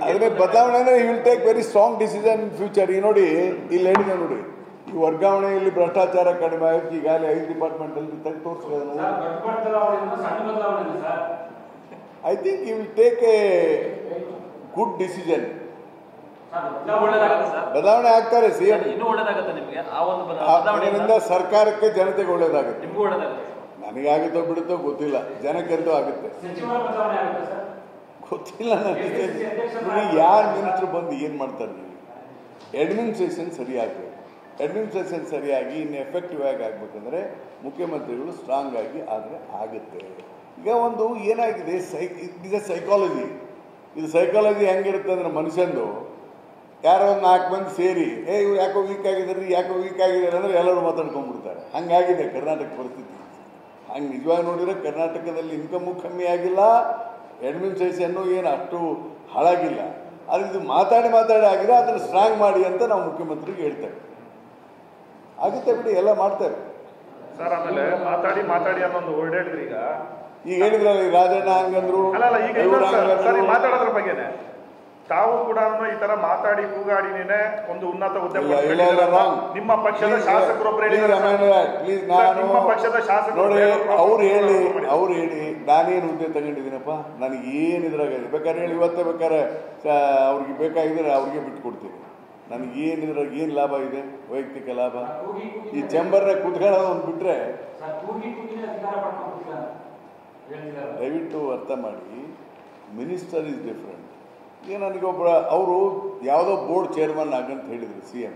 ಆದರೆ ಬದಲಾವಣೆ ಅಂದರೆ you will take very strong decision in future. ಈಗ ನೋಡಿ ಇಲ್ಲಿ ಹೇಳಿದೆ ನೋಡಿ, ಈ ವರ್ಗಾವಣೆಯಲ್ಲಿ ಭ್ರಷ್ಟಾಚಾರ ಕಡಿಮೆ ಆಯ್ತು, ಈಗಾಗಲೇ 5 ಡಿಪಾರ್ಟ್ಮೆಂಟಲ್ಲಿ ತೆಗೆದು ತೋರಿಸ್ಬೋದು. I think you will take a good decision. ಬದಲಾವಣೆ ಆಗ್ತಾರೆ ಸಿಎಂ, ಅದರಿಂದ ಸರ್ಕಾರಕ್ಕೆ ಜನತೆಗೆ ಒಳ್ಳೇದಾಗುತ್ತೆ. ನನಗಾಗುತ್ತೋ ಬಿಡುತ್ತೋ ಗೊತ್ತಿಲ್ಲ, ಜನಕ್ಕಂತೂ ಆಗುತ್ತೆ ಗೊತ್ತಿಲ್ಲ ನನಗೆ. ಯಾರು ಮಿನಿಸ್ಟ್ರು ಬಂದು ಏನು ಮಾಡ್ತಾರೆ? ಅಡ್ಮಿನಿಸ್ಟ್ರೇಷನ್ ಸರಿಯಾಗಬೇಕು. ಅಡ್ಮಿನಿಸ್ಟ್ರೇಷನ್ ಸರಿಯಾಗಿ ಇನ್ನು ಎಫೆಕ್ಟಿವ್ ಆಗಿ ಆಗ್ಬೇಕಂದ್ರೆ ಮುಖ್ಯಮಂತ್ರಿಗಳು ಸ್ಟ್ರಾಂಗ್ ಆಗಿ ಆದರೆ ಆಗುತ್ತೆ. ಈಗ ಒಂದು ಏನಾಗಿದೆ, ಇದು ಸೈಕಾಲಜಿ. ಇದು ಸೈಕಾಲಜಿ ಹೆಂಗಿರುತ್ತೆ ಅಂದ್ರೆ, ಮನುಷ್ಯಂದು ಯಾರೋ ಒಂದು 4 ಮಂದಿ ಸೇರಿ ಇವ್ರು ಯಾಕೋ ವೀಕ್ ಆಗಿದ್ದಾರೆ, ಯಾಕೋ ವೀಕ್ ಆಗಿದ್ದಾರೆ ಅಂದರೆ ಎಲ್ಲರೂ ಮಾತಾಡ್ಕೊಂಡ್ಬಿಡ್ತಾರೆ. ಹಂಗಾಗಿದೆ ಕರ್ನಾಟಕ ಪರಿಸ್ಥಿತಿ. ಹಂಗೆ ನಿಜವಾಗಿ ನೋಡಿದ್ರೆ ಕರ್ನಾಟಕದಲ್ಲಿ ಇನ್ಕಮು ಕಮ್ಮಿ ಆಗಿಲ್ಲ, ಅಡ್ಮಿನಿಸ್ಟ್ರೇಷನ್ನು ಏನು ಅಷ್ಟು ಹಾಳಾಗಿಲ್ಲ. ಆದರೆ ಇದು ಮಾತಾಡಿ ಆಗಿದೆ. ಅದನ್ನು ಸ್ಟ್ರಾಂಗ್ ಮಾಡಿ ಅಂತ ನಾವು ಮುಖ್ಯಮಂತ್ರಿಗೆ ಹೇಳ್ತೇವೆ. ಆಗುತ್ತೆ ಬಿಡಿ, ಎಲ್ಲ ಮಾಡ್ತೇವೆ ಸರ್. ಆಮೇಲೆ ಮಾತಾಡಿ ಅನ್ನೊಂದು ವರ್ಡ್ ಹೇಳಿದ್ರಿ. ಈಗ ಹೇಳಿದ್ರಲ್ಲ, ಈ ರಾಜಣ್ಣ ಹಂಗಂದ್ರು, ಮಾತಾಡೋದ್ರ ಬಗ್ಗೆನೆ ತಾವು ಕೂಡ ಈ ತರ ಮಾತಾಡಿ ಕೂಗಾಡಿನೇ ಒಂದು ಉನ್ನತ ಹುದ್ದೆ ನಿಮ್ಮ ಪಕ್ಷದ ಶಾಸಕರೊಬ್ಬರೇ ನಿಮ್ಮ ಪಕ್ಷದ ಶಾಸಕರು ನೋಡಿ, ಅವ್ರು ಹೇಳಿ ನಾನೇನು ಹುದ್ದೆ ತಗೊಂಡಿದ್ದೀನಪ್ಪ, ನನಗೆ ಏನಿದ್ರಾಗ ಬೇಕಾದ್ರೆ ಹೇಳಿ, ಇವತ್ತೇ ಬೇಕಾದ್ರೆ ಅವ್ರಿಗೆ ಬೇಕಾಗಿದ್ರೆ ಅವ್ರಿಗೆ ಬಿಟ್ಕೊಡ್ತೀನಿ. ನನಗೇನಿದ್ರಾಗ ಏನು ಲಾಭ ಇದೆ, ವೈಯಕ್ತಿಕ ಲಾಭ? ಈ ಚೇಂಬರ್ನಾಗ ಕೂತ್ಕೊಳ್ಳೋದು ಒಂದು ಬಿಟ್ರೆ, ದಯವಿಟ್ಟು ಅರ್ಥ ಮಾಡಿ, ಮಿನಿಸ್ಟರ್ ಈಸ್ ಡಿಫ್ರೆಂಟ್. ಈಗ ನನಗೊಬ್ಬ ಅವರು ಯಾವುದೋ ಬೋರ್ಡ್ ಚೇರ್ಮನ್ ಆಗಂತ ಹೇಳಿದ್ರು CM.